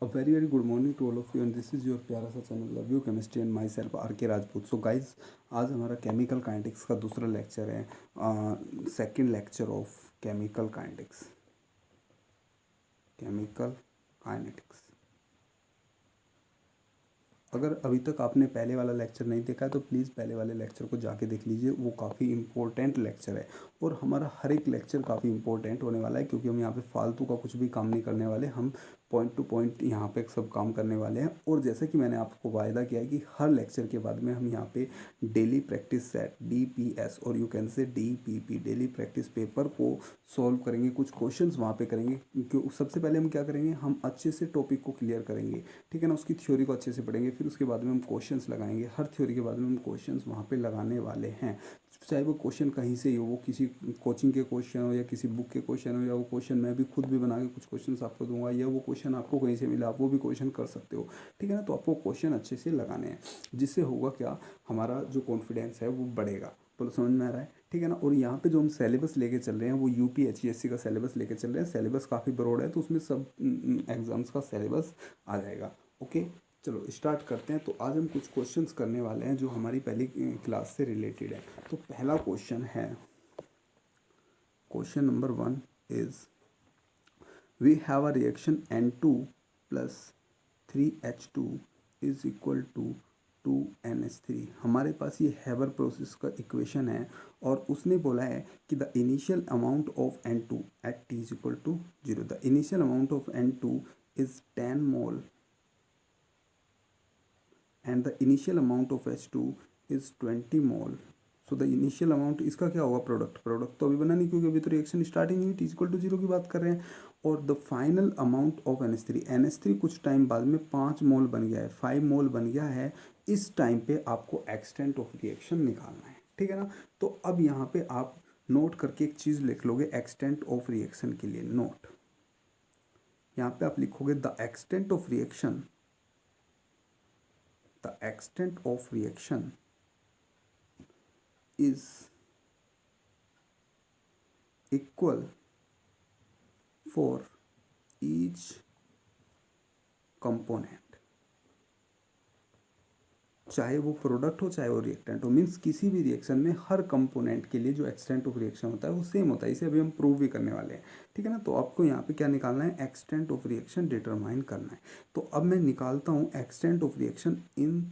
A very very good morning to all of you and this is your प्यारा सा channel love you chemistry and myself R K Rajput. So guys आज हमारा chemical kinetics का दूसरा lecture है, second lecture of chemical kinetics. Chemical kinetics अगर अभी तक आपने पहले वाला लेक्चर नहीं देखा है तो प्लीज़ पहले वाले लेक्चर को जाके देख लीजिए, वो काफ़ी इंपॉर्टेंट लेक्चर है और हमारा हर एक लेक्चर काफ़ी इंपॉर्टेंट होने वाला है क्योंकि हम यहाँ पे फालतू का कुछ भी काम नहीं करने वाले, हम पॉइंट टू पॉइंट यहाँ पे सब काम करने वाले हैं। और जैसे कि मैंने आपको वायदा किया है कि हर लेक्चर के बाद में हम यहाँ पे डेली प्रैक्टिस सेट DPS और you can say DPP daily practice paper को सॉल्व करेंगे, कुछ क्वेश्चंस वहाँ पे करेंगे। क्यों सबसे पहले हम क्या करेंगे, हम अच्छे से टॉपिक को क्लियर करेंगे, ठीक है ना, उसकी थ्योरी को अच्छे से पढ़ेंगे, फिर उसके बाद में हम क्वेश्चंस लगाएंगे। हर थ्योरी के बाद में हम क्वेश्चंस वहाँ पे लगाने वाले हैं, चाहे वो क्वेश्चन कहीं से ही हो, वो किसी कोचिंग के क्वेश्चन हो या किसी बुक के क्वेश्चन हो, या वो क्वेश्चन मैं भी खुद भी बना के कुछ क्वेश्चन आपको दूंगा, या वो क्वेश्चन आपको कहीं से मिला आप वो भी क्वेश्चन कर सकते हो, ठीक है ना। तो आपको क्वेश्चन अच्छे से लगाने हैं, जिससे होगा क्या, हमारा जो कॉन्फिडेंस है वो बढ़ेगा। बोलो समझ में आ रहा है, ठीक है ना। और यहाँ पे जो हम सिलेबस लेके चल रहे हैं वो UPHESC का सिलेबस लेके चल रहे हैं। सिलेबस काफ़ी ब्रॉड है तो उसमें सब एग्जाम्स का सिलेबस आ जाएगा। ओके चलो स्टार्ट करते हैं। तो आज हम कुछ क्वेश्चंस करने वाले हैं जो हमारी पहली क्लास से रिलेटेड है। तो पहला क्वेश्चन है, question number 1 is we have a reaction N2 plus 3H2 is equal to 2NH3। हमारे पास ये हैबर प्रोसेस का इक्वेशन है और उसने बोला है कि the initial amount of N2 at T is equal to 0। The initial amount of N2 is 10 mole and the initial amount of H2 is 20 mole. So the initial amount इसका क्या होगा, प्रोडक्ट तो अभी बना नहीं क्योंकि अभी तो रिएक्शन स्टार्ट ही नहीं हुई, T इक्वल टू 0 की बात कर रहे हैं। और the final amount of NH3 कुछ टाइम बाद में 5 मोल बन गया है, 5 मोल बन गया है। इस टाइम पे आपको एक्सटेंट ऑफ रिएक्शन निकालना है, ठीक है ना। तो अब यहाँ पे आप नोट करके एक चीज़ लिख लोगे एक्सटेंट ऑफ रिएक्शन के लिए। नोट यहाँ पे आप लिखोगे the extent of reaction, the extent of reaction is equal for each component, चाहे वो प्रोडक्ट हो चाहे वो रिएक्टेंट हो। मीन्स किसी भी रिएक्शन में हर कंपोनेंट के लिए जो एक्सटेंट ऑफ रिएक्शन होता है वो सेम होता है। इसे अभी हम प्रूव भी करने वाले हैं, ठीक है ना। तो आपको यहाँ पे क्या निकालना है, एक्सटेंट ऑफ रिएक्शन डिटरमाइन करना है। तो अब मैं निकालता हूँ extent of reaction in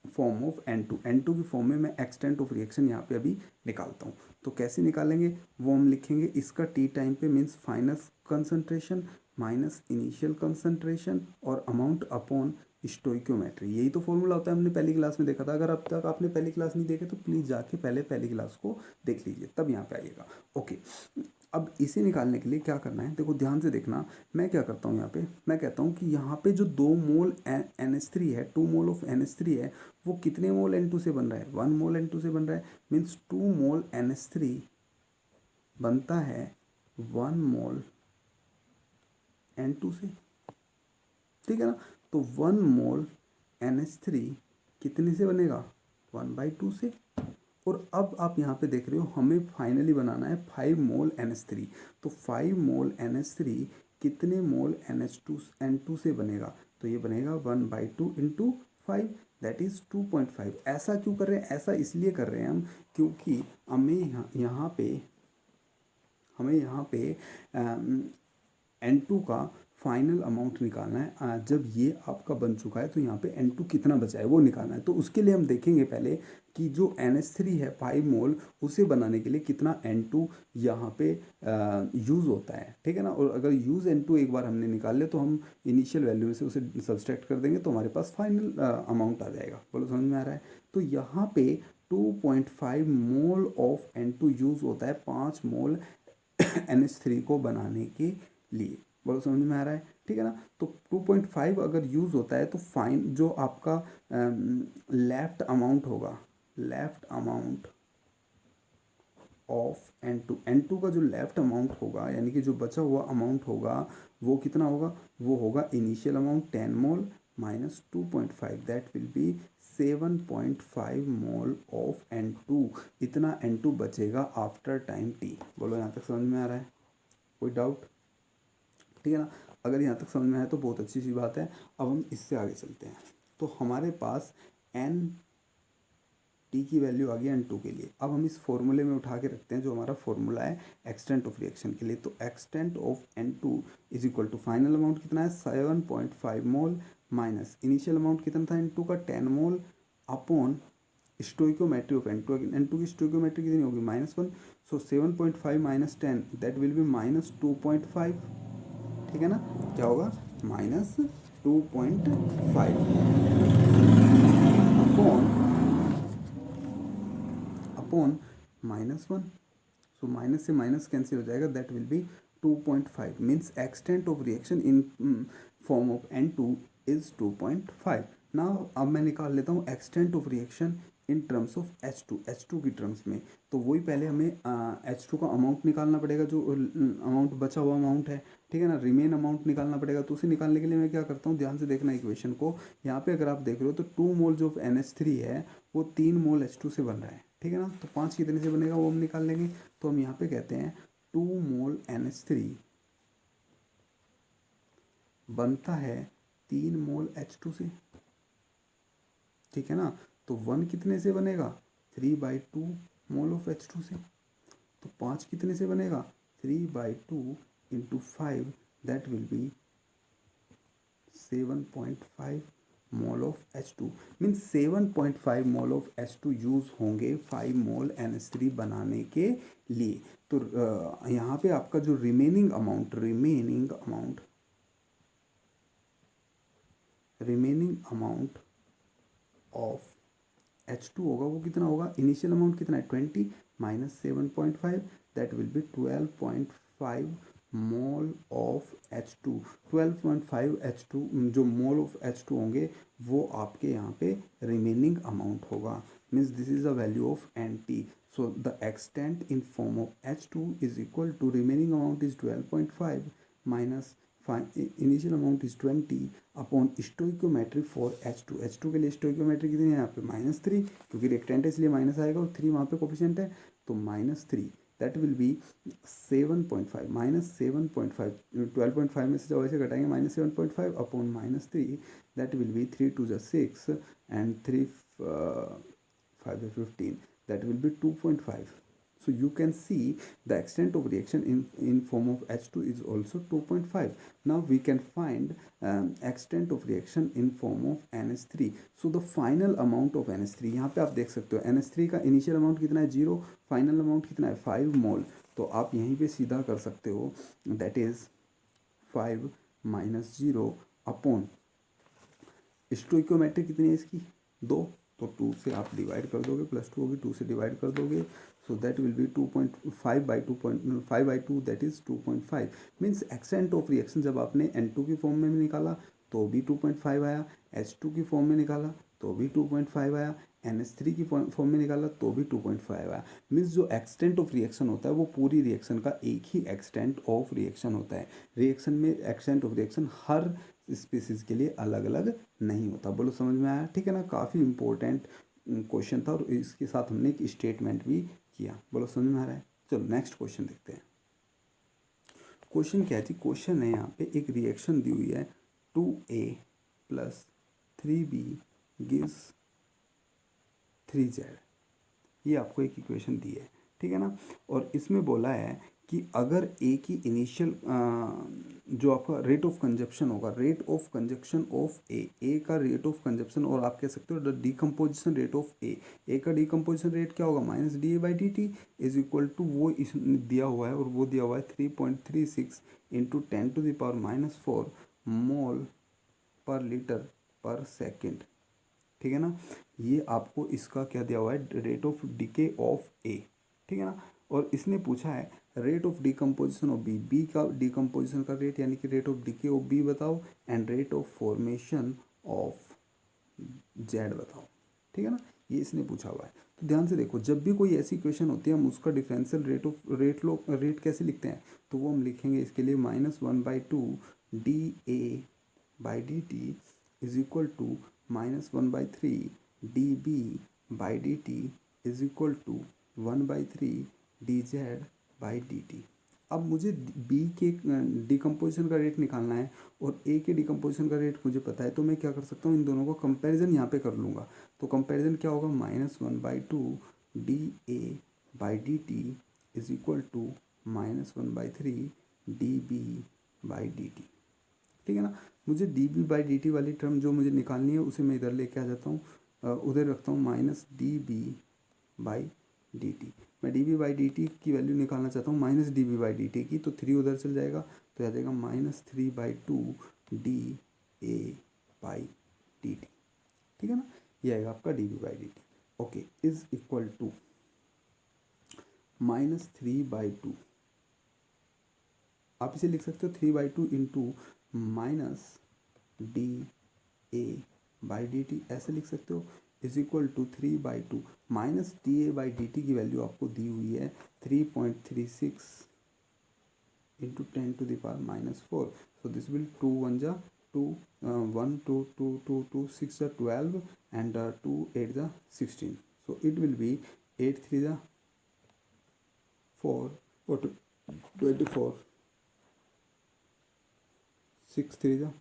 form of N2 की फॉर्म में मैं एक्सटेंट ऑफ रिएक्शन यहाँ पे अभी निकालता हूँ। तो कैसे निकालेंगे वो हम लिखेंगे, इसका T टाइम पे means final concentration minus initial concentration और अमाउंट अपॉन स्टोइक्योमेट्री। यही तो फॉर्मूला होता है, हमने पहली क्लास में देखा था। अगर अब तक आपने पहली क्लास नहीं देखे तो प्लीज़ जाके पहली क्लास को देख लीजिए, तब यहाँ पे आइएगा। ओके अब इसे निकालने के लिए क्या करना है, देखो ध्यान से देखना। मैं क्या करता हूँ यहाँ पे, मैं कहता हूँ कि यहाँ पे जो 2 मोल NH3 है, 2 मोल ऑफ NH3 है, वो कितने मोल N2 से बन रहा है, 1 मोल N2 से बन रहा है। मीन्स 2 मोल NH3 बनता है 1 मोल N2 से, ठीक है ना। तो 1 मोल NH3 कितने से बनेगा, 1/2 से। और अब आप यहाँ पे देख रहे हो हमें फाइनली बनाना है 5 मोल NH3। तो 5 मोल NH3 कितने मोल N2 से बनेगा, तो ये बनेगा 1/2 इंटू 5 दैट इज़ 2.5। ऐसा क्यों कर रहे हैं, ऐसा इसलिए कर रहे हैं हम क्योंकि हमें यहाँ पे N2 का फाइनल अमाउंट निकालना है। जब ये आपका बन चुका है तो यहाँ पे N2 कितना बचा है वो निकालना है। तो उसके लिए हम देखेंगे पहले कि जो NH3 है 5 मोल, उसे बनाने के लिए कितना N2 यहाँ पे यूज़ होता है, ठीक है ना। और अगर यूज़ N2 एक बार हमने निकाल लिया तो हम इनिशियल वैल्यू में से उसे सब्सट्रैक्ट कर देंगे तो हमारे पास फाइनल अमाउंट आ जाएगा। बोलो समझ में आ रहा है। तो यहाँ पे 2.5 मोल ऑफ N2 यूज़ होता है 5 मोल NH3 को बनाने के लिए। बोलो समझ में आ रहा है, ठीक है ना। तो 2.5 अगर यूज़ होता है तो फाइन जो आपका लेफ्ट अमाउंट होगा, लेफ्ट अमाउंट ऑफ N2 का जो लेफ्ट अमाउंट होगा यानी कि जो बचा हुआ अमाउंट होगा वो कितना होगा, वो होगा initial amount 10 mole minus 2.5 that will B 7.5 mole of N2। इतना N2 बचेगा आफ्टर टाइम T। बोलो यहाँ तक समझ में आ रहा है, कोई डाउट, ठीक है ना। अगर यहाँ तक समझ में आया तो बहुत अच्छी सी बात है। अब हम इससे आगे चलते हैं। तो हमारे पास एन टी की वैल्यू आ गई N2 के लिए। अब हम इस फॉर्मूले में उठा के रखते हैं जो हमारा फॉर्मूला है एक्सटेंट ऑफ रिएक्शन के लिए। तो extent of N2 is equal to final amount कितना है 7.5 मोल माइनस इनिशियल अमाउंट कितना था N2 का 10 mole upon stoichiometry of N2। N2 की स्टोइकोमेट्री कितनी होगी -1। सो 7.5 माइनस 10 दैट विल बी -2.5। ठीक है ना, क्या होगा -2.5 अपॉन -1। सो माइनस से माइनस कैंसिल हो जाएगा, that will B 2.5 means extent of reaction in form of N2 is 2.5। Now अब मैं निकाल लेता हूँ extent of reaction in terms of H2 की टर्म्स में। तो वही पहले हमें H2 का अमाउंट निकालना पड़ेगा, जो अमाउंट बचा हुआ अमाउंट है, ठीक है ना, रिमेन अमाउंट निकालना पड़ेगा। तो उसे निकालने के लिए मैं क्या करता हूँ, ध्यान से देखना इक्वेशन को। यहाँ पे अगर आप देख रहे हो तो 2 मोल जो NH3 है वो 3 मोल H2 से बन रहा है, ठीक है ना। तो 5 कितने से बनेगा वो हम निकाल लेंगे। तो हम यहाँ पे कहते हैं 2 मोल NH3 बनता है 3 मोल H2 से, ठीक है ना। तो 1 कितने से बनेगा 3/2 मोल ऑफ H2 से। तो 5 कितने से बनेगा 3/2 into 5 that will B 7.5 mole of H2 means 7.5 mole of H2 use होंगे 5 मोल NH3 बनाने के लिए। तो यहाँ पे आपका जो रिमेनिंग अमाउंट ऑफ H2 होगा वो कितना होगा, इनिशियल अमाउंट कितना है 20 minus 7.5 that will B 12.5 mole of H2। 12.5 H2 जो मोल ऑफ H2 होंगे वो आपके यहाँ पे रिमेनिंग अमाउंट होगा। Means this is the value of NT। So the extent in form of H2 is equal to remaining amount is 12.5 minus initial amount is 20 upon stoichiometry for H2 के लिए stoichiometry कितनी है यहाँ पे -3, क्योंकि reactant है इसलिए माइनस आएगा और 3 वहाँ पे कोफिशिएंट है, तो -3 दैट विल बी 7.5 -7.5 12.5 में से जब ऐसे घटाएंगे -7.5 upon -3 that will B 3 2 6 and 3 5 15 that will B 2.5। So you can see the extent of reaction in form of H2 is also 2.5. Now we can find extent of reaction in form of NH3. So the final amount of NH3 यहाँ पे आप देख सकते हो NH3 का initial amount कितना है 0, final amount कितना है 5 मोल। तो आप यहीं पे सीधा कर सकते हो, that is 5 minus 0 upon stoichiometry कितनी है इसकी 2, तो 2 से आप डिवाइड कर दोगे, +2 होगी 2 से डिवाइड कर दोगे। So that will B 2.5/2 that is 2.5 means extent of reaction जब आपने N2 की फॉर्म में निकाला तो भी 2.5 आया, H2 की फॉर्म में निकाला तो भी 2.5 आया, NH3 की फॉर्म में निकाला तो भी 2.5 आया। मीन्स जो एक्सटेंट ऑफ रिएक्शन होता है वो पूरी रिएक्शन का एक ही एक्सटेंट ऑफ रिएक्शन होता है। रिएक्शन में extent of reaction her species के लिए अलग अलग नहीं होता। बोलो समझ में आया, ठीक है ना। काफ़ी इंपॉर्टेंट क्वेश्चन था और इसके साथ हमने एक स्टेटमेंट भी किया। बोलो समझ में आ रहा है। चलो नेक्स्ट क्वेश्चन देखते हैं। क्वेश्चन क्या है जी, क्वेश्चन है यहाँ पे एक रिएक्शन दी हुई है 2A + 3B गिव्स 3Z। ये आपको एक इक्वेशन दी है, ठीक है ना। और इसमें बोला है कि अगर ए की इनिशियल जो आपका रेट ऑफ कंजप्शन होगा, रेट ऑफ कंजप्शन ऑफ ए का रेट ऑफ कंजप्शन, और आप कह सकते हो द डिकम्पोजिशन रेट ऑफ ए का डिकम्पोजिशन रेट क्या होगा -dA/dt इज इक्वल टू वो इस दिया हुआ है, और वो दिया हुआ है 3.36 × 10⁻⁴ mole per litre per second, ठीक है ना। ये आपको इसका क्या दिया हुआ है, rate of decay of A, ठीक है ना। और इसने पूछा है rate of decomposition of B का डिकम्पोजिशन का रेट यानी कि rate of decay of B बताओ and rate of formation of Z बताओ, ठीक है ना। ये इसने पूछा हुआ है। तो ध्यान से देखो, जब भी कोई ऐसी इक्वेशन होती है हम उसका डिफरेंशियल रेट कैसे लिखते हैं, तो वो हम लिखेंगे इसके लिए -1/2 dA/dt is equal to -1/3 dB/dt is equal to 1/3 dZ/dt। अब मुझे बी के डिकम्पोजिशन का रेट निकालना है और ए के डिकम्पोजिशन का रेट मुझे पता है, तो मैं क्या कर सकता हूँ, इन दोनों का कंपैरिजन यहाँ पे कर लूँगा। तो कंपैरिजन क्या होगा, -1/2 D A by D T is equal to -1/3 D B by D T. ठीक है ना। मुझे D B by D T वाली टर्म जो मुझे निकालनी है उसे मैं इधर लेके आ जाता हूँ, उधर रखता हूँ minus D B by D T. मैं D B by D T की वैल्यू निकालना चाहता हूँ minus D B by D T की, तो 3 उधर चल जाएगा, तो आ जाएगा -3/2 D A by D T. ठीक है ना, ये आएगा आपका D B by D T. Okay, is equal to -3/2, आप इसे लिख सकते हो 3/2 into minus D A by D T, ऐसे लिख सकते हो, is equal to 3/2 minus D A by D T की वैल्यू आपको दी हुई है 3.36 इंटू 10⁻⁴। सो दिस विल 2 1 जा 2 1 2 2 2 2 6 जा 12 एंड 2 8 जा 16। सो इट विल बी 8 3 जा 4 और 24, 6 3 जा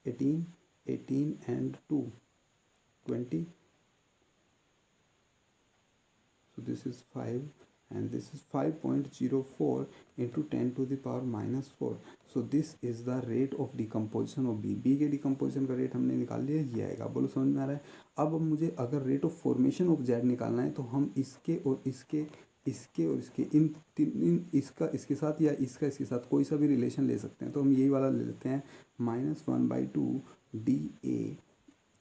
18, 18 and 2 20, so this is 5 and this is 5.04 into 10⁻⁴। so this is the rate of decomposition of B के डिकम्पोजिशन का रेट हमने निकाल लिया, ये आएगा। बोलो समझ में आ रहा है। अब मुझे अगर rate of formation of Z निकालना है तो हम इसके और इसके और इसके इसका इसके साथ या इसका इसके साथ कोई सा भी रिलेशन ले सकते हैं। तो हम यही वाला ले लेते हैं, -1/2 D A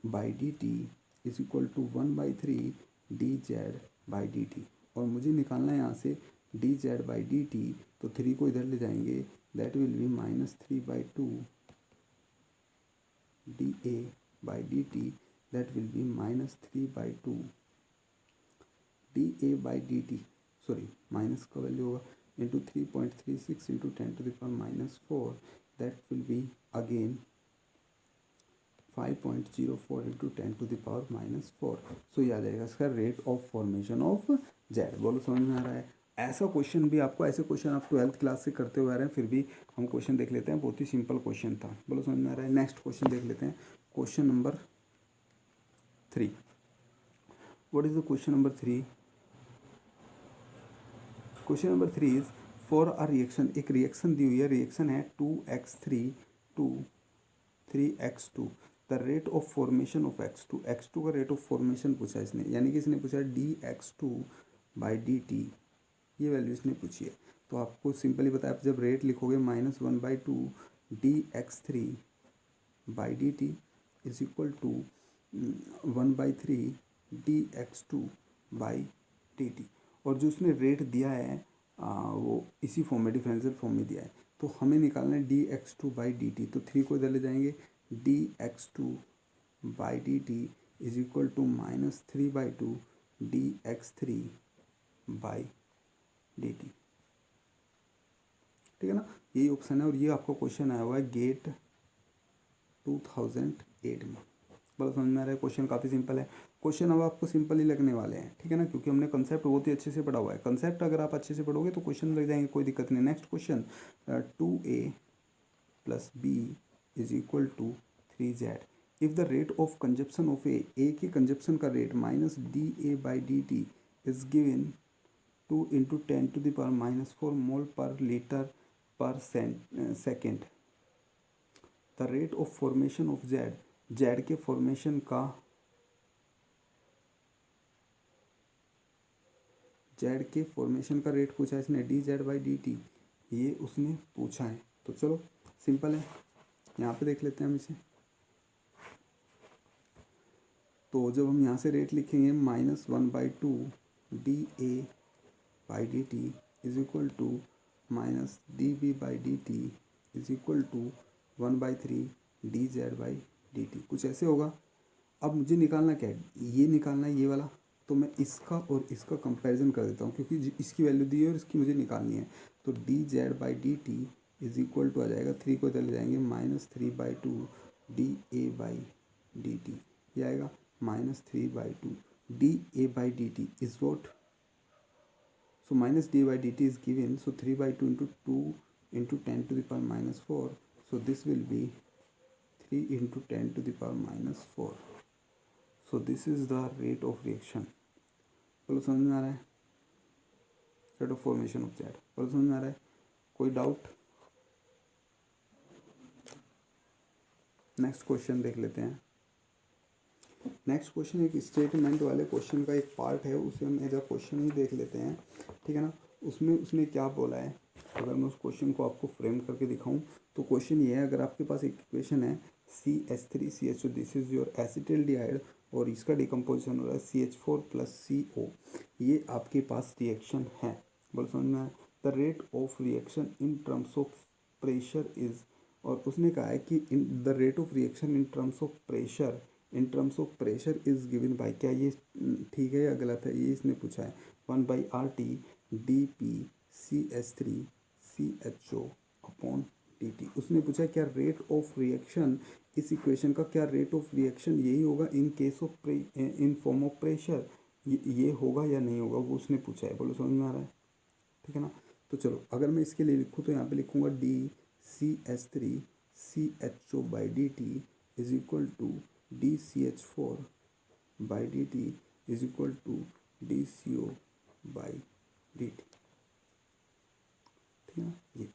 by D T is equal to 1/3 D Z by D T. और मुझे निकालना है यहाँ से D Z by D T, तो 3 को इधर ले जाएंगे, that will be -3/2 D A by D T, that will be -3/2 D A by D T, sorry minus का वैल्यू होगा into 3.36 into 10⁻⁴, that will be again 5.04 into 10⁻⁴। सो ये आ जाएगा इसका rate of formation of Z. बोलो समझ में आ रहा है। ऐसा क्वेश्चन भी आपको, ऐसे क्वेश्चन आप 12th क्लास से करते हुए आ रहे हैं, फिर भी हम क्वेश्चन देख लेते हैं, बहुत ही सिंपल क्वेश्चन था। बोलो समझ में आ रहा है। नेक्स्ट क्वेश्चन देख लेते हैं, question number 3। What is the question number 3? Question number 3 is for a reaction, एक रिएक्शन दी हुई है, रिएक्शन है 2x3 to 3x2, the rate of formation of x2, x2 का रेट ऑफ फॉर्मेशन पूछा इसने, यानी कि इसने पूछा dx2 बाई डी टी, ये वैल्यू इसने पूछी है। तो आपको सिंपली बताया, आप जब रेट लिखोगे -1/2 dx3 by D T is equal to 1/3 dx2 by D T, और जो उसने रेट दिया है वो इसी फॉर्म में, डिफरेंशियल फॉर्म में दिया है। तो हमें निकालना है dx2 बाई डी टी, तो 3 को इधर ले जाएंगे, dx2 by D T is equal to -3/2 dx3 by D T. ठीक है ना, यही ऑप्शन है, और ये आपका क्वेश्चन आया हुआ है गेट 2008 में। बड़ा समझ में आ रहा है। क्वेश्चन काफ़ी सिंपल है। क्वेश्चन अब आपको सिंपल ही लगने वाले हैं, ठीक है ना, क्योंकि हमने कंसेप्ट बहुत ही अच्छे से पढ़ा हुआ है। कंसेप्ट अगर आप अच्छे से पढ़ोगे तो क्वेश्चन लग जाएंगे, कोई दिक्कत नहीं। Next question, 2a plus B is equal to 3z। If the rate of consumption of A के कंजप्शन का rate minus D A by D T is given 2 into 10⁻⁴ mole per litre per second, the rate of formation of Z के formation का, Z के formation का rate पूछा है इसने, D Z by D T, ये उसने पूछा है। तो चलो सिंपल है, यहाँ पे देख लेते हैं हम इसे। तो जब हम यहाँ से रेट लिखेंगे -1/2 D A by D T is equal to minus D B by D T is equal to 1/3 D Z by D T, कुछ ऐसे होगा। अब मुझे निकालना क्या है, ये निकालना है ये वाला, तो मैं इसका और इसका कंपैरिजन कर देता हूँ, क्योंकि इसकी वैल्यू दी है और इसकी मुझे निकालनी है। तो D Z by D T is equal to आ जाएगा, 3 को इधर ले जाएंगे, -3/2 D A by D T, ये आएगा -3/2 D A by D T is what, So minus d by dt is given. So 3 by 2 into 2 into 10 to the power minus 4. So this will be 3 into 10 to the power minus 4. So this is the rate of reaction. बोलो समझ में आ रहा है? Rate of formation of that. बोलो समझ में आ रहा है? कोई डाउट? नेक्स्ट क्वेश्चन देख लेते हैं. नेक्स्ट क्वेश्चन एक स्टेटमेंट वाले क्वेश्चन का एक पार्ट है, उसे हम एज अ क्वेश्चन ही देख लेते हैं. ठीक है ना. उसमें उसने क्या बोला है, अगर मैं उस क्वेश्चन को आपको फ्रेम करके दिखाऊं तो क्वेश्चन ये है, अगर आपके पास एक इक्वेशन है CH3CH2, दिस इज योर एसिटिल्डिहाइड, और इसका डिकम्पोजिशन हो रहा है CH4 प्लस CO, ये आपके पास रिएक्शन है. बोलो समझ में. The rate of reaction in terms of pressure is, और उसने कहा है कि in the rate of reaction in terms of pressure is given by, क्या ये ठीक है या गलत है, ये इसने पूछा है. 1/RT dpCH3CHO upon dt. उसने पूछा है क्या रेट ऑफ रिएक्शन, इस इक्वेशन का क्या रेट ऑफ रिएक्शन यही होगा in case of in form of pressure, ये होगा या नहीं होगा, वो उसने पूछा है. बोलो समझ में आ रहा है? ठीक है ना. तो चलो अगर मैं इसके लिए लिखूँ तो यहाँ पे लिखूँगा dCH3CHO by dt is equal to dCH4 by dt is equal to dCO by dt. ठीक है ना. ये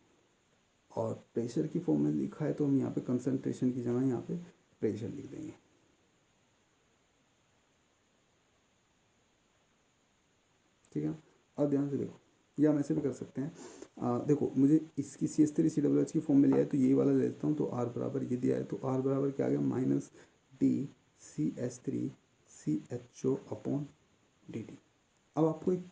और प्रेशर की फॉर्म में लिखा है तो हम यहाँ पे कंसंट्रेशन की जगह यहाँ पे प्रेशर लिख देंगे. ठीक है ना. अब ध्यान से देखो, या हम ऐसे भी कर सकते हैं. देखो मुझे इसकी CH3CH की फॉर्म में लिया है तो ये वाला ले लेता हूँ. तो R बराबर ये दिया है तो R बराबर क्या आ गया, माइनस dCH3CHO अपॉन dt. अब आपको एक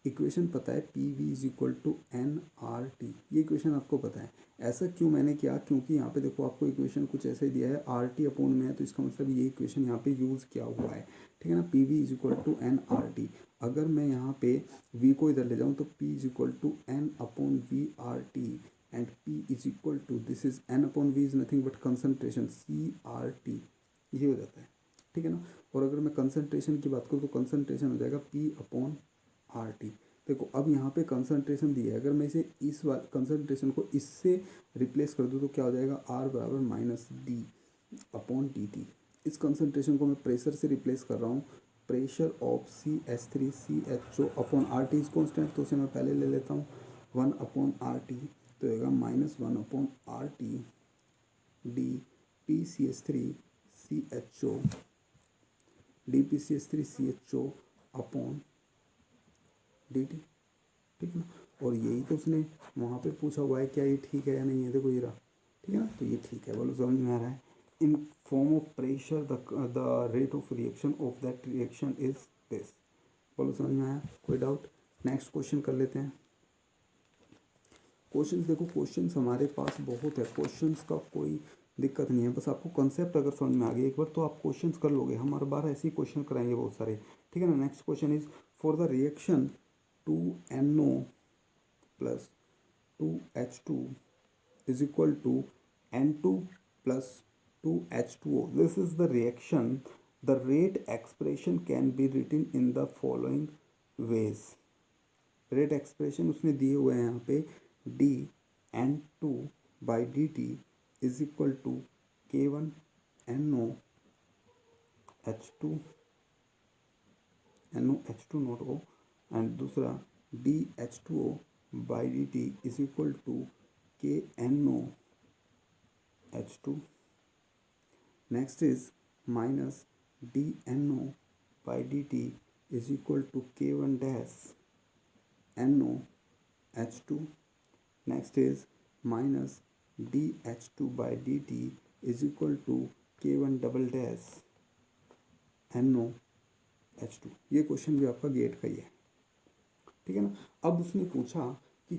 इक्वेशन पता है PV is equal to nRT, ये इक्वेशन आपको पता है. ऐसा क्यों मैंने किया, क्योंकि यहाँ पे देखो आपको इक्वेशन कुछ ऐसे दिया है, RT अपॉन में है तो इसका मतलब ये इक्वेशन यहाँ पे यूज़ किया हुआ है. ठीक है ना. PV is equal to nRT. अगर मैं यहाँ पे V को इधर ले जाऊँ तो P is equal to N upon VRT and P is equal to, this is N upon V is nothing but concentration CRT, ये हो जाता है. ठीक है ना. और अगर मैं कंसनट्रेशन की बात करूँ तो कंसनट्रेशन हो जाएगा P अपॉन RT. देखो अब यहाँ पे कंसनट्रेशन दिया है, अगर मैं इसे इस कंसनट्रेशन को इससे रिप्लेस कर दूँ तो क्या हो जाएगा, R बराबर माइनस D अपॉन dt. इस कंसनट्रेशन को मैं प्रेशर से रिप्लेस कर रहा हूँ. Pressure of CH3CHO upon RT is constant, तो उसे मैं पहले ले लेता हूँ 1 अपॉन RT, तो होगा minus 1 upon RT dPCH3CHO upon dt. ठीक है ना. और यही तो उसने वहाँ पे पूछा हुआ है, क्या ये ठीक है या नहीं है. देखो ये रहा. ठीक है ना. तो ये ठीक है. बोलो समझ में आ रहा है. इन form of pressure the rate of reaction of that reaction is this. बोलो समझ में आया. कोई डाउट? नेक्स्ट क्वेश्चन कर लेते हैं. क्वेश्चंस देखो, क्वेश्चंस हमारे पास बहुत है, क्वेश्चंस का कोई दिक्कत नहीं है, बस आपको कंसेप्ट अगर समझ में आ गया एक बार तो आप क्वेश्चंस कर लोगे. हम हर बार ऐसे ही क्वेश्चन कराएंगे बहुत सारे. ठीक है ना. Next question is for the reaction 2NO plus 2H2 is equal to N2 plus 2H2O. This is the reaction. The rate expression can be written in the following ways. Rate expression उसने दिए हुए हैं यहाँ पे dN2 by dt is equal to K1NO H2 NOH2 note O and दूसरा dH2O by dt is equal to KNOH2. Next is minus dNO by dt is equal to K1 dash NOH2. Next is minus dH2 by dt is equal to K1 double dash NOH2. ये question भी आपका gate का ही है. ठीक है ना. अब उसने पूछा कि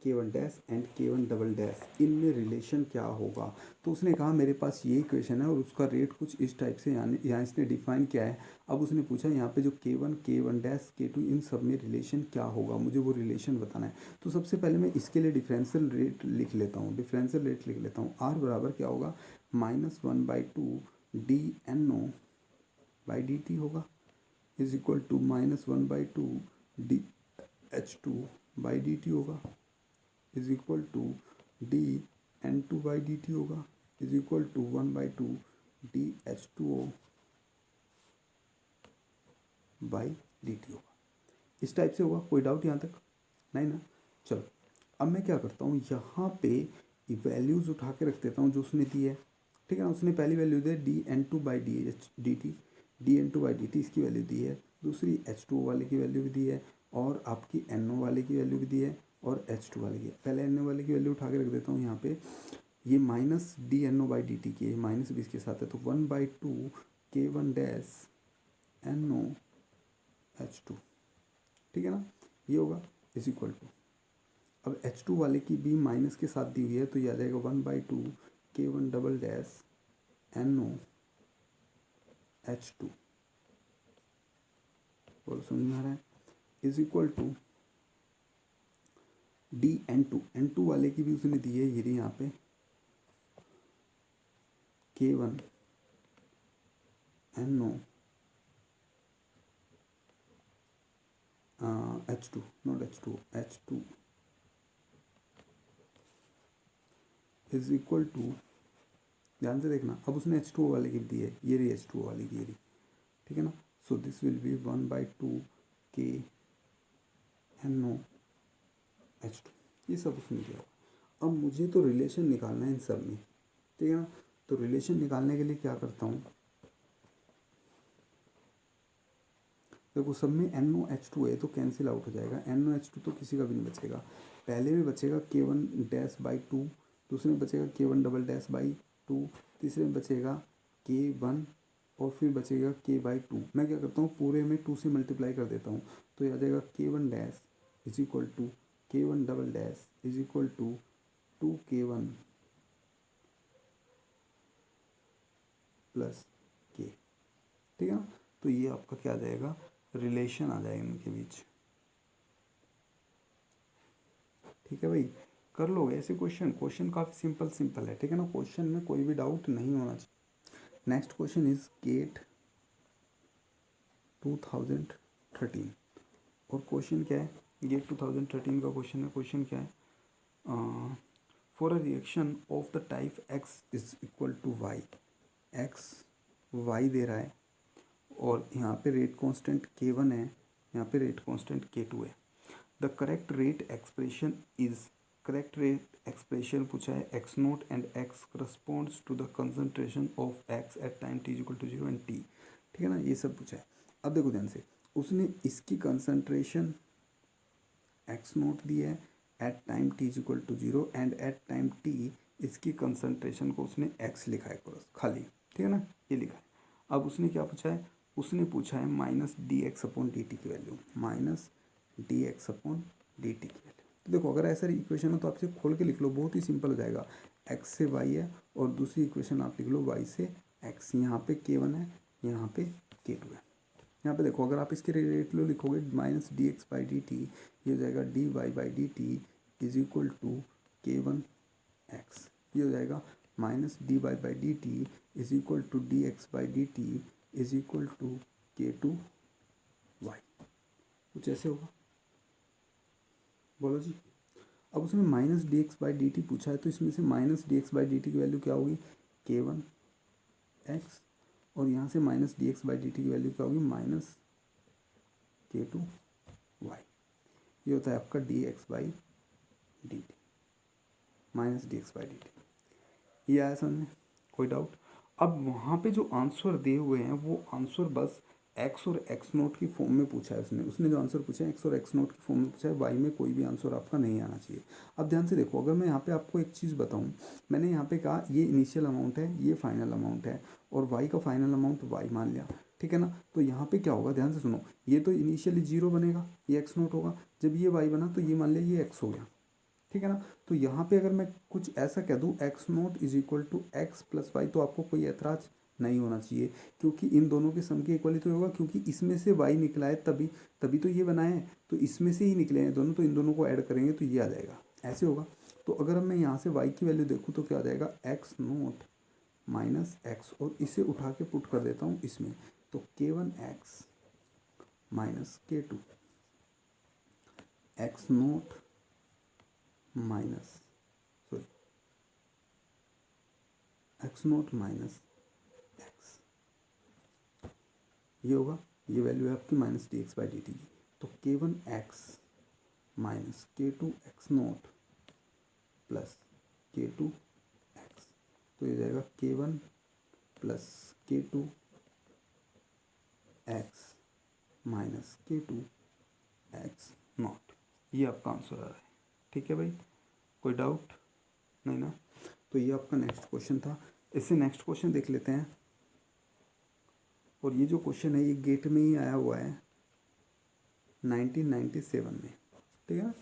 K1 dash and K1 double dash इनमें रिलेशन क्या होगा. तो उसने कहा मेरे पास ये इक्वेशन है और उसका रेट कुछ इस टाइप से यहाँ इसने डिफाइन किया है. अब उसने पूछा यहाँ पे जो K1 डैश K2 इन सब में रिलेशन क्या होगा, मुझे वो रिलेशन बताना है. तो सबसे पहले मैं इसके लिए डिफरेंशियल रेट लिख लेता हूँ. R बराबर क्या होगा, -1/2 dNO by dt होगा is equal to -1/2 D H two by D T होगा is equal to D N two by D T होगा is equal to 1/2 D H two O by D T होगा। इस type से होगा, कोई doubt यहाँ तक नहीं ना। चलो अब मैं क्या करता हूँ, यहाँ पे वैल्यूज़ उठा के रख देता हूँ जो उसने दी है, ठीक है ना। उसने पहली वैल्यू दी D N two by D H D T, D N two by D T इसकी वैल्यू दी है, दूसरी एच टू ओ वाले की वैल्यू भी दी है, और आपकी एन ओ वाले की वैल्यू भी दी है, और एच टू वाले की। पहले एन ओ वाले की वैल्यू उठा के रख देता हूँ यहाँ पे, ये minus D N O by D T की है, माइनस भी इसके साथ है, तो 1/2 K one dash N O H two, ठीक है ना, ये होगा इज इक्वल टू। अब एच टू वाले की भी माइनस के साथ दी हुई है, तो ये आ जाएगा 1/2 K one double dash N O H two, बोलो समझ में आ रहा है, is equal to D N two वाले की भी उसने दी है, ये यहाँ पे K one N O H two, not H two is equal to, ध्यान से देखना, अब उसने एच टू वाले की दी है, ये रही एच टू वाले की, ये रही, ठीक है ना। सो दिस विल बी 1/2 के एन ओ एच टू, ये सब उसने दिया। अब मुझे तो रिलेशन निकालना है इन सब में, ठीक है ना। तो रिलेशन निकालने के लिए क्या करता हूँ, देखो सब में एन ओ एच टू है तो कैंसिल आउट हो जाएगा, एन ओ एच टू तो किसी का भी नहीं बचेगा। पहले में बचेगा के वन डैश बाई टू, दूसरे में बचेगा के one double dash by two, तीसरे में बचेगा के वन, और फिर बचेगा के बाई टू। मैं क्या करता हूँ, पूरे में टू से मल्टीप्लाई कर देता हूँ, तो ये आ जाएगा K one dash is equal to K one double dash is equal to 2k1 plus K, ठीक है ना। तो ये आपका क्या आ जाएगा, रिलेशन आ जाएगा इनके बीच, ठीक है भाई। कर लोगे ऐसे क्वेश्चन काफ़ी सिंपल है, ठीक है ना। क्वेश्चन में कोई भी डाउट नहीं होना चाहिए। नेक्स्ट क्वेश्चन इज गेट 2013, और क्वेश्चन क्या है, गेट 2013 का क्वेश्चन है। क्वेश्चन क्या है, for a reaction of the type X is equal to Y, X Y दे रहा है, और यहाँ पे रेट कांस्टेंट k1 है, यहाँ पे रेट कांस्टेंट k2 है। The correct rate expression is, correct rate expression पूछा है X naught and X corresponds to the concentration of X at time t equal to 0 and t, ठीक है ना, ये सब पूछा है। अब देखो ध्यान से, उसने इसकी कंसंट्रेशन एक्स नोट दी है at time t equal to 0 and at time t इसकी कंसंट्रेशन को उसने x लिखा है खाली, ठीक है ना, ये लिखा है। अब उसने क्या पूछा है, उसने पूछा है minus D X upon D T की value, minus D X upon D T की वैल्यू। तो देखो अगर ऐसा इक्वेशन हो तो आप इसे खोल के लिख लो, बहुत ही सिंपल हो जाएगा। एक्स से वाई है और दूसरी इक्वेशन आप लिख लो वाई से एक्स, यहाँ पे k1 है, यहाँ पे k2 है। यहाँ पे देखो अगर आप इसके रेट लो लिखोगे minus D X by D T, ये हो जाएगा D Y by D T is equal to K one X, ये हो जाएगा minus D Y by D T is equal to D X by D T is equal to K two Y, कुछ ऐसे होगा, बोलो जी। अब उसमें minus D X by D T पूछा है, तो इसमें से minus D X by D T की वैल्यू क्या होगी, के वन एक्स, और यहाँ से minus D X by D T की वैल्यू क्या होगी, माइनस के टू वाई। ये होता है आपका D X by D T, minus D X by D T. ये आया समझ में, कोई डाउट। अब वहाँ पे जो आंसर दिए हुए हैं वो आंसर बस एक्स और एक्स नोट की फॉर्म में पूछा है उसने जो आंसर पूछा है एक्स और एक्स नोट की फॉर्म में पूछा है, वाई में कोई भी आंसर आपका नहीं आना चाहिए। अब ध्यान से देखो, अगर मैं यहाँ पे आपको एक चीज़ बताऊँ, मैंने यहाँ पे कहा ये इनिशियल अमाउंट है, ये फाइनल अमाउंट है, और वाई का फाइनल अमाउंट वाई मान लिया, ठीक है ना। तो यहाँ पे क्या होगा, ध्यान से सुनो, ये तो इनिशियली जीरो बनेगा, ये एक्स नोट होगा, जब ये वाई बना तो ये मान लिया ये एक्स हो गया, ठीक है ना। तो यहाँ पे अगर मैं कुछ ऐसा कह दूँ X naught is equal to X plus Y, तो आपको कोई ऐतराज नहीं होना चाहिए, क्योंकि इन दोनों के सम के इक्वली तो होगा, क्योंकि इसमें से वाई निकला है तभी तभी तो ये बनाए हैं, तो इसमें से ही निकले हैं दोनों, तो इन दोनों को ऐड करेंगे तो ये आ जाएगा, ऐसे होगा। तो अगर मैं यहाँ से वाई की वैल्यू देखूँ तो क्या आ जाएगा, एक्स नोट माइनस एक्स, और इसे उठा के पुट कर देता हूँ इसमें, तो K one X minus K two X naught minus X naught minus X, ये होगा, ये वैल्यू है आपकी minus D X by D T की। तो K one X minus K two X naught plus K two X, तो ये जाएगा K one plus K two X minus K two X naught, ये आपका आंसर आ रहा है। ठीक है भाई, कोई डाउट नहीं ना? तो ये आपका नेक्स्ट क्वेश्चन था। इससे नेक्स्ट क्वेश्चन देख लेते हैं। और ये जो क्वेश्चन है ये गेट में ही आया हुआ है 1997 में। ठीक है ना?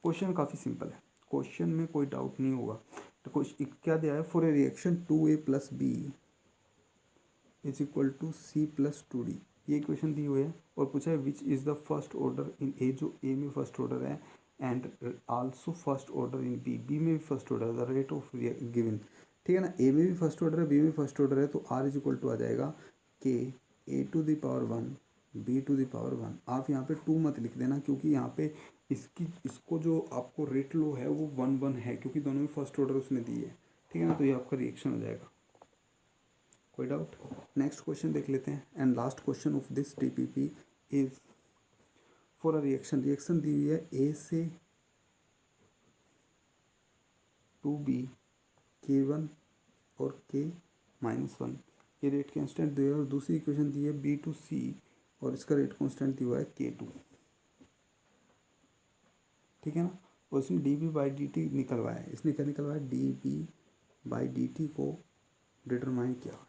क्वेश्चन काफ़ी सिंपल है, क्वेश्चन में कोई डाउट नहीं होगा। तो क्वेश्चन क्या दिया है, for a reaction 2A plus B is equal to C plus 2D, ये क्वेश्चन दी हुई है। और पूछा है which is the first order in A, जो ए में फर्स्ट ऑर्डर है, and also first order in B, B में भी फर्स्ट ऑर्डर है, द रेट ऑफ गिवन। ठीक है ना? ए में भी फर्स्ट ऑर्डर है, बी में फर्स्ट ऑर्डर है, तो आर इज इक्वल टू आ जाएगा K A to the power 1 B to the power 1। आप यहाँ पे 2 मत लिख देना, क्योंकि यहाँ पे इसको जो आपको रेट लो है वो 1 1 है, क्योंकि दोनों में फर्स्ट ऑर्डर उसने दी है। ठीक है ना? तो ये आपका रिएक्शन हो जाएगा। कोई डाउट? नेक्स्ट क्वेश्चन देख लेते हैं। And last question of this TPP is for a reaction, reaction दी हुई है ए से 2B K1 और K-1, ये रेट कांस्टेंट दिया है। और दूसरी इक्वेशन दी है B टू C और इसका रेट कांस्टेंट दिया हुआ है K2। ठीक है ना? और इसने dB बाई डी टी निकलवाया है। इसने क्या निकलवाया, dB बाई डी टी को डिटरमाइन किया है।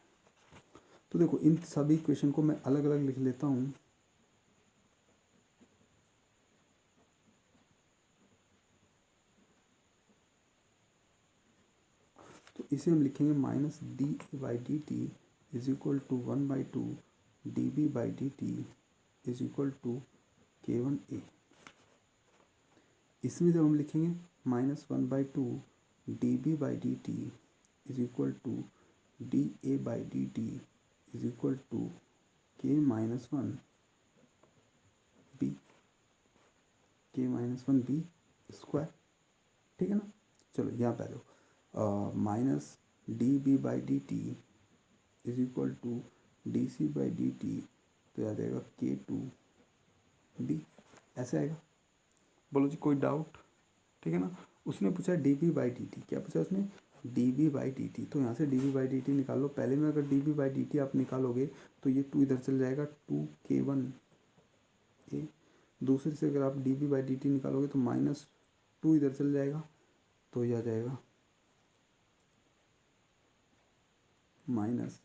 तो देखो इन सभी इक्वेशन को मैं अलग अलग लिख लेता हूँ। तो इसे हम लिखेंगे minus D A by D T is equal to 1/2 dB by D T is equal to K1A। इसमें जब हम लिखेंगे minus 1/2 dB by D T is equal to D A by D T is equal to K-1 B, K-1 B square. ठीक है ना? चलो यहाँ पे आ जाओ, minus D B by D T is equal to D C by D T, तो आ जाएगा K2B, ऐसे आएगा। बोलो जी कोई डाउट? ठीक है ना? उसने पूछा D B by D T, क्या पूछा उसने, D B by D T. तो यहाँ से D B by D T निकाल लो। पहले में अगर D B by D T आप निकालोगे तो ये 2 इधर चल जाएगा, 2K1A। दूसरे से अगर आप D B by D T निकालोगे तो माइनस 2 इधर चल जाएगा, तो ये आ जाएगा माइनस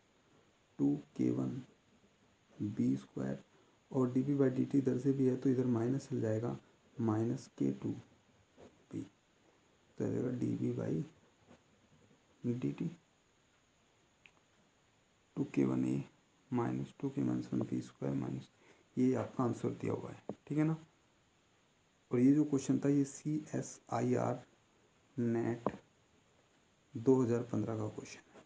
2K1B स्क्वायर। और D B by D T इधर से भी है तो इधर माइनस चल जाएगा, माइनस K2B, तो आ जाएगा D B by D T 2K1A minus 2K-1B square minus, ये आपका आंसर दिया हुआ है। ठीक है ना? और ये जो क्वेश्चन था ये CSIR नेट 2015 का क्वेश्चन है।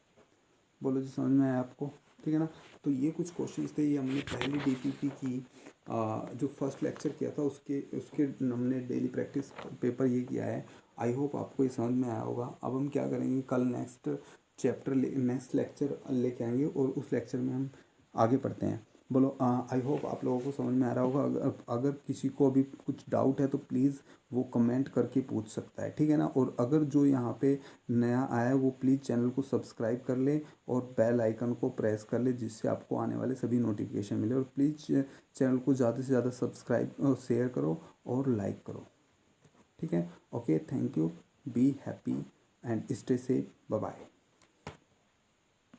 बोलो जी समझ में आया आपको? ठीक है ना? तो ये कुछ क्वेश्चंस थे, ये हमने पहली DPP की जो फर्स्ट लेक्चर किया था उसके हमने डेली प्रैक्टिस पेपर ये किया है। आई होप आपको ये समझ में आया होगा। अब हम क्या करेंगे, कल नेक्स्ट लेक्चर लेके आएंगे और उस लेक्चर में हम आगे पढ़ते हैं। बोलो आई होप आप लोगों को समझ में आ रहा होगा। अगर किसी को अभी कुछ डाउट है तो प्लीज़ वो कमेंट करके पूछ सकता है। ठीक है ना? और अगर जो यहाँ पे नया आया है वो प्लीज़ चैनल को सब्सक्राइब कर ले और बेल आइकन को प्रेस कर ले, जिससे आपको आने वाले सभी नोटिफिकेशन मिले। और प्लीज़ चैनल को ज़्यादा से ज़्यादा सब्सक्राइब और शेयर करो और लाइक करो। ठीक है? Okay, thank you, be happy and stay safe, bye bye.